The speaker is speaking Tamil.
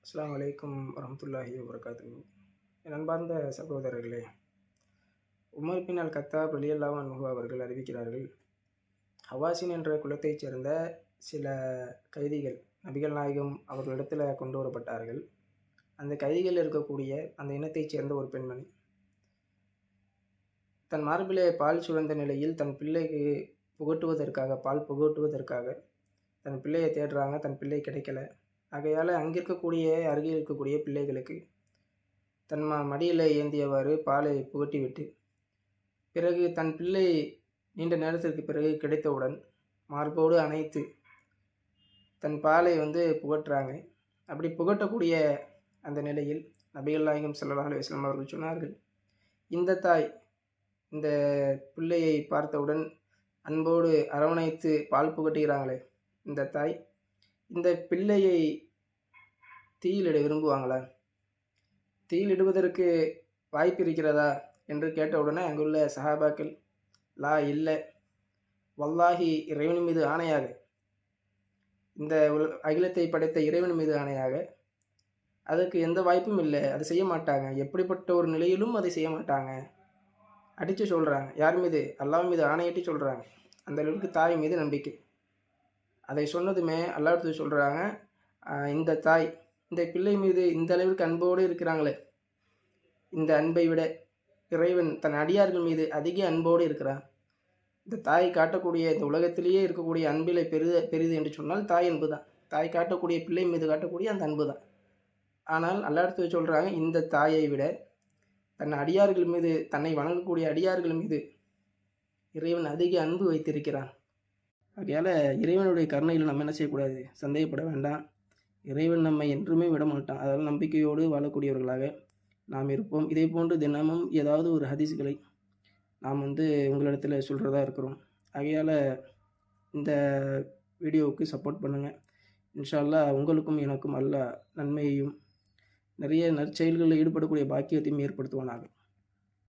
அஸ்ஸலாமு அலைக்கும் வரஹ்மத்துல்லாஹி வபரகாத்துஹு. என் அன்பார்ந்த சகோதரர்களே, உமர் பின் அல் கத்தாப் ரலியல்லாஹு அன்ஹு அவர்கள் அறிவிக்கிறார்கள், ஹவாஸின் என்ற குலத்தைச் சேர்ந்த சில கைதிகள் நபிகள் நாயகம் அவர்களிடத்தில் கொண்டு வரப்பட்டார்கள். அந்த கைதிகள் இருக்கக்கூடிய அந்த இனத்தைச் சேர்ந்த ஒரு பெண்மணி தன் மார்பிலே பால் சுரந்த நிலையில் தன் பிள்ளைக்கு பால் புகட்டுவதற்காக தன் பிள்ளையை தேடுறாங்க. தன் பிள்ளை கிடைக்கல. ஆகையால் அருகில் இருக்கக்கூடிய பிள்ளைகளுக்கு தன் மடியில் ஏந்தியவாறு பாலை புகட்டிவிட்டு, பிறகு தன் பிள்ளை நீண்ட நேரத்திற்கு பிறகு கிடைத்தவுடன் மார்போடு அணைத்து தன் பாலை புகட்டுறாங்க. அப்படி புகட்டக்கூடிய அந்த நிலையில் நபிகள் நாயகம் ஸல்லல்லாஹு அலைஹி வஸல்லம் அவர்கள் சொன்னார்கள், இந்த தாய் இந்த பிள்ளையை பார்த்தவுடன் அன்போடு அரவணைத்து பால் புகட்டுகிறாங்களே, இந்த தாய் இந்த பிள்ளையை தீயிலிட விரும்புவாங்களா? தீயிலிடுவதற்கு வாய்ப்பு இருக்கிறதா என்று கேட்டவுடனே அங்குள்ள சஹாபாக்கள், லா இல்லை, வல்லாஹி இறைவன் மீது ஆணையாக, இந்த அகிலத்தை படைத்த இறைவன் மீது ஆணையாக, அதுக்கு எந்த வாய்ப்பும் இல்லை, அதை செய்ய மாட்டாங்க, எப்படிப்பட்ட ஒரு நிலையிலும் அதை செய்ய மாட்டாங்க அடித்து சொல்கிறாங்க. யார் மீது? அல்லாஹ் மீது ஆணையிட்டு சொல்கிறாங்க. அந்த அளவுக்கு தாய் மீது நம்பிக்கை. அதை சொன்னதுமே அல்லாஹ் சொல்கிறாங்க, இந்த தாய் இந்த பிள்ளை மீது இந்த அளவிற்கு அன்போடு இருக்கிறாங்களே, இந்த அன்பை விட இறைவன் தன் அடியார்கள் மீது அதிக அன்போடு இருக்கிறான். இந்த தாய் காட்டக்கூடிய இந்த உலகத்திலேயே இருக்கக்கூடிய அன்பிலை பெரிது என்று சொன்னால் தாய் அன்பு தான். தாய் காட்டக்கூடிய பிள்ளை மீது காட்டக்கூடிய அந்த அன்பு தான். ஆனால் அல்லாஹ் சொல்கிறாங்க, இந்த தாயை விட தன் அடியார்கள் மீது, தன்னை வணங்கக்கூடிய அடியார்கள் மீது இறைவன் அதிக அன்பு வைத்திருக்கிறான். ஆகையால் இறைவனுடைய கருணையில் நம்ம என்ன செய்யக்கூடாது? சந்தேகப்பட வேண்டாம். இறைவன் நம்மை என்றுமே விட மாட்டான். அதாவது நம்பிக்கையோடு வாழக்கூடியவர்களாக நாம் இருப்போம். இதே போன்று தினமும் ஏதாவது ஒரு ஹதீஸ்களை நாம் உங்களிடத்தில் சொல்கிறதா இருக்கிறோம். ஆகையால் இந்த வீடியோவுக்கு சப்போர்ட் பண்ணுங்கள். இன்ஷா அல்லாஹ் உங்களுக்கும் எனக்கும் அல்லாஹ் நன்மையையும் நிறைய நற்செயல்களில் ஈடுபடக்கூடிய பாக்கியத்தையும் ஏற்படுத்துவானாக.